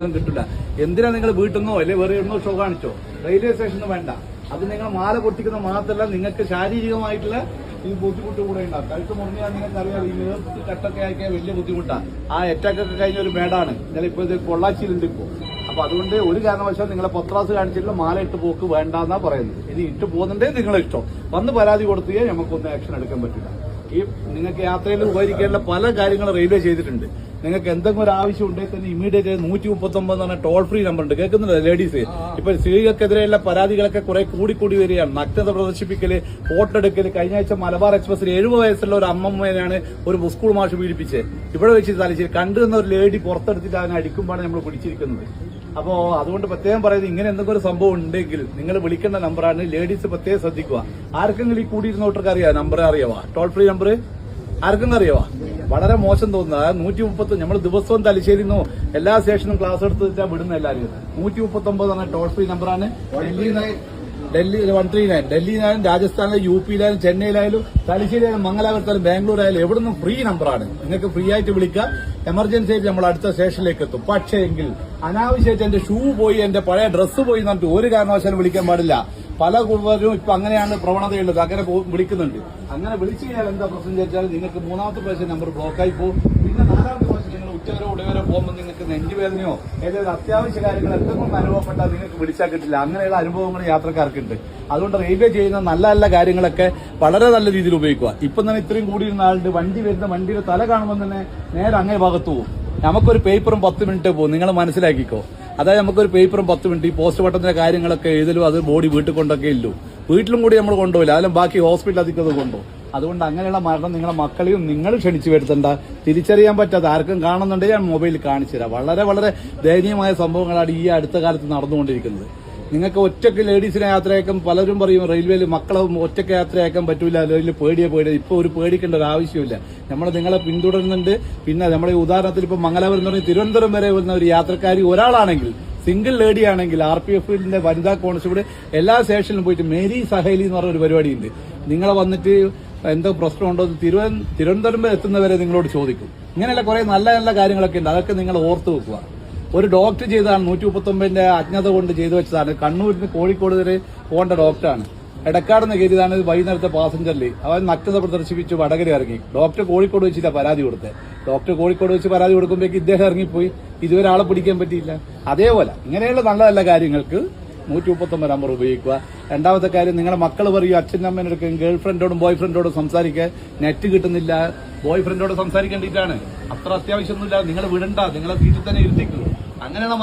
കിട്ടില്ല. എന്തിനാ നിങ്ങൾ വീട്ടിൽ നിന്നോ അല്ലെ വേറെ എണ്ണോ ഷോ കാണിച്ചോ? റെയിൽവേ സ്റ്റേഷന് വേണ്ട. അത് നിങ്ങൾ മാല പൊട്ടിക്കുന്ന മാത്രമല്ല, നിങ്ങൾക്ക് ശാരീരികമായിട്ടുള്ള ഈ ബുദ്ധിമുട്ട് കൂടെ ഉണ്ടാവും. കഴുത്ത് മുറിഞ്ഞാൽ നിങ്ങൾക്ക് അറിയാം, ഈ നേതൃത്വത്തിൽ കട്ടൊക്കെ ആക്കിയാൽ വലിയ ബുദ്ധിമുട്ടാണ്. ആ അറ്റാക്കൊക്കെ കഴിഞ്ഞ ഒരു മേടാണ്. നിങ്ങളിപ്പോൾ ഇത് പൊള്ളാച്ചിയിലുണ്ട് ഇപ്പോൾ. അപ്പൊ അതുകൊണ്ട് ഒരു കാരണവശാലും നിങ്ങളെ പത്രാസ് കാണിച്ചിട്ടുള്ള മാല ഇട്ട് പോക്ക് വേണ്ടെന്നാ പറയുന്നത്. ഇനി ഇട്ട് പോകുന്നുണ്ടേ നിങ്ങളെ ഇഷ്ടം. വന്ന് പരാതി കൊടുത്തുകഴിഞ്ഞാൽ നമുക്കൊന്നും ആക്ഷൻ എടുക്കാൻ പറ്റില്ല. ഈ നിങ്ങൾക്ക് യാത്രയിൽ ഉപകരിക്കേണ്ട പല കാര്യങ്ങളും റെയിൽവേ ചെയ്തിട്ടുണ്ട്. നിങ്ങൾക്ക് എന്തെങ്കിലും ഒരു ആവശ്യം ഉണ്ടെങ്കിൽ തന്നെ ഇമീഡിയറ്റ് 139 എന്ന് പറഞ്ഞ ടോൾ ഫ്രീ നമ്പർ ഉണ്ട്. കേൾക്കുന്നില്ല ലേഡീസ്? ഇപ്പൊ സ്ത്രീകൾക്കെതിരെയുള്ള പരാതികളൊക്കെ കുറെ കൂടി വരികയാണ്. നഗ്നത പ്രദർശിപ്പിക്കല്, ഫോട്ടോ എടുക്കല്. കഴിഞ്ഞ ആഴ്ച മലബാർ എക്സ്പ്രസിൽ 70 വയസ്സുള്ള ഒരു അമ്മമ്മേനാണ് ഒരു സ്കൂൾ മാഷ് പീഡിപ്പിച്ചത്. ഇവിടെ വെച്ച് തലശ്ശേരി കണ്ടുവന്ന ഒരു ലേഡി പുറത്തെടുത്തിട്ട് അതിനെ അടിക്കുമ്പോഴാണ് നമ്മൾ പിടിച്ചിരിക്കുന്നത്. അപ്പോ അതുകൊണ്ട് പ്രത്യേകം പറയുന്നത്, ഇങ്ങനെ എന്തെങ്കിലും ഒരു സംഭവം ഉണ്ടെങ്കിൽ നിങ്ങൾ വിളിക്കേണ്ട നമ്പറാണ്. ലേഡീസ് പ്രത്യേകം ശ്രദ്ധിക്കുക. ആർക്കെങ്കിലും ഈ കൂടിയിരുന്നോട്ടർക്ക് അറിയാം, നമ്പർ അറിയാവാ? ടോൾ ഫ്രീ നമ്പർ ആർക്കെങ്കിലും അറിയാവാ? വളരെ മോശം തോന്നുന്നത് 130. നമ്മൾ ദിവസവും തലശ്ശേരിന്നോ എല്ലാ സ്റ്റേഷനും ക്ലാസ് എടുത്തിട്ടാ വിടുന്ന എല്ലാവരും. 139 എന്ന ടോൾ ഫ്രീ നമ്പറാണ്. ഡൽഹി 139. ഡൽഹിയിലായാലും രാജസ്ഥാനിലും UP-യിലായാലും ചെന്നൈയിലായാലും തലശ്ശേരിയിലായാലും മംഗലാപുരത്തായാലും ബാംഗ്ലൂരായാലും എവിടെ നിന്നും ഫ്രീ നമ്പറാണ്. നിങ്ങൾക്ക് ഫ്രീ ആയിട്ട് വിളിക്കാം. എമർജൻസി ആയിട്ട് നമ്മൾ അടുത്ത സ്റ്റേഷനിലേക്ക് എത്തും. പക്ഷേ എങ്കിൽ അനാവശ്യമായിട്ട് എന്റെ ഷൂ പോയി, എന്റെ പഴയ ഡ്രസ്സ് പോയി എന്നിട്ട് ഒരു കാരണവശാലും വിളിക്കാൻ പാടില്ല. പല കുടുംബരും ഇപ്പൊ അങ്ങനെയാണ് പ്രവണതയുള്ളത്. അങ്ങനെ വിളിക്കുന്നുണ്ട്. അങ്ങനെ വിളിച്ചു കഴിഞ്ഞാൽ എന്താ പ്രശ്നം ചോദിച്ചാൽ, നിങ്ങൾക്ക് 3ാമത്തെ പ്രാവശ്യം നമ്പർ ബ്ലോക്കായി പോകും. പിന്നെ 4ാമത്തെ പ്രാവശ്യം നിങ്ങൾ ഉച്ചവരോ ഉടവരോ പോകുമ്പോൾ നിങ്ങൾക്ക് നെഞ്ചുവേദനയോ ഏതൊരു അത്യാവശ്യ കാര്യങ്ങൾ എന്തെങ്കിലും അനുഭവപ്പെട്ടാൽ നിങ്ങൾക്ക് വിളിച്ചാൽ കിട്ടില്ല. അങ്ങനെയുള്ള അനുഭവങ്ങൾ യാത്രക്കാർക്കുണ്ട്. അതുകൊണ്ട് റെയിൽവേ ചെയ്യുന്ന നല്ല നല്ല കാര്യങ്ങളൊക്കെ വളരെ നല്ല രീതിയിൽ ഉപയോഗിക്കുക. ഇപ്പം തന്നെ ഇത്രയും കൂടിയിരുന്ന ആളുണ്ട്. വണ്ടി വരുന്ന വണ്ടിയുടെ തല കാണുമ്പോൾ തന്നെ നേരെ അങ്ങേ ഭാഗത്ത് പോകും. നമുക്കൊരു പേപ്പറും 10 മിനിറ്റ് പോകും. നിങ്ങൾ മനസ്സിലാക്കിക്കോ. അതായത് നമുക്കൊരു പേപ്പറും 10 മിനിറ്റ്, ഈ പോസ്റ്റ്മോർട്ടത്തിന്റെ കാര്യങ്ങളൊക്കെ എഴുതലും അത് ബോഡി വീട്ടിൽ കൊണ്ടൊക്കെ ഇല്ലു. വീട്ടിലും കൂടി നമ്മൾ കൊണ്ടുപോയില്ല. അതിലും ബാക്കി ഹോസ്പിറ്റൽ അധികം കൊണ്ടുപോകും. അതുകൊണ്ട് അങ്ങനെയുള്ള മരണം നിങ്ങളെ മക്കളെയും നിങ്ങൾ ക്ഷണിച്ചു വരുത്തണ്ട. തിരിച്ചറിയാൻ പറ്റാത്ത ആർക്കും കാണുന്നുണ്ടെങ്കിൽ ഞാൻ മൊബൈലിൽ കാണിച്ചു തരാം. വളരെ വളരെ ദയനീയമായ സംഭവങ്ങളാണ് ഈ അടുത്ത കാലത്ത് നടന്നുകൊണ്ടിരിക്കുന്നത്. നിങ്ങൾക്ക് ഒറ്റയ്ക്ക് ലേഡീസിനെ യാത്രയാക്കാൻ പലരും പറയും, റെയിൽവേയിൽ മക്കളെ ഒറ്റയ്ക്ക് യാത്രയാക്കാൻ പറ്റൂല, റെയിലിൽ പേടിയ ഇപ്പൊ ഒരു പേടിക്കേണ്ട ഒരു ആവശ്യമില്ല. നമ്മൾ നിങ്ങളെ പിന്തുടരുന്നുണ്ട്. പിന്നെ നമ്മുടെ ഉദാഹരണത്തിൽ ഇപ്പൊ മംഗലാപുരം എന്ന് പറഞ്ഞാൽ തിരുവനന്തപുരം വരെ വരുന്ന ഒരു യാത്രക്കാരി ഒരാളാണെങ്കിൽ, സിംഗിൾ ലേഡി ആണെങ്കിൽ, RPF-ന്റെ വനിതാ കോൺസ്റ്റബിൾ എല്ലാ സ്റ്റേഷനിലും പോയിട്ട് മേരി സഹേലി എന്ന് പറഞ്ഞ ഒരു പരിപാടിയുണ്ട്. നിങ്ങളെ വന്നിട്ട് എന്തോ പ്രശ്നമുണ്ടോ തിരുവനന്തപുരം വരെ എത്തുന്നവരെ നിങ്ങളോട് ചോദിക്കും. ഇങ്ങനെയുള്ള കുറെ നല്ല നല്ല കാര്യങ്ങളൊക്കെ ഉണ്ട്. അതൊക്കെ നിങ്ങൾ ഓർത്തു വെക്കുക. ഒരു ഡോക്ടർ ചെയ്തതാണ് 139ന്റെ അജ്ഞത കൊണ്ട് ചെയ്തു വെച്ചതാണ്. കണ്ണൂരിന് കോഴിക്കോട് വരെ പോകേണ്ട ഡോക്ടറാണ്. എടക്കാടെന്ന് കയറിയതാണ് വൈകുന്നേരത്തെ പാസഞ്ചറിൽ. അവൻ നഗ്നത പ്രദർശിപ്പിച്ച് വടകര ഇറങ്ങി. ഡോക്ടർ കോഴിക്കോട് വെച്ചില്ല പരാതി കൊടുത്തത്. ഡോക്ടർ കോഴിക്കോട് വെച്ച് പരാതി കൊടുക്കുമ്പോഴേക്ക് ഇദ്ദേഹം ഇറങ്ങിപ്പോയി. ഇതുവരെ ആളെ പിടിക്കാൻ പറ്റിയില്ല. അതേപോലെ ഇങ്ങനെയുള്ള നല്ല നല്ല കാര്യങ്ങൾക്ക് 139 നമ്പർ ഉപയോഗിക്കുക. രണ്ടാമത്തെ കാര്യം, നിങ്ങളുടെ മക്കൾ പറയും അച്ഛനും അമ്മേനെ എടുക്കും, ഗേൾ ഫ്രണ്ടോടും ബോയ് ഫ്രണ്ടോടും സംസാരിക്കാൻ നെറ്റ് കിട്ടുന്നില്ല. ബോയ് ഫ്രണ്ടോട് സംസാരിക്കേണ്ടിയിട്ടാണ്. അത്ര അത്യാവശ്യമൊന്നുമില്ല. നിങ്ങൾ വിടണ്ട, നിങ്ങളെ വീട്ടിൽ തന്നെ ഇരുത്തിക്കൂ. അങ്ങനെയുള്ള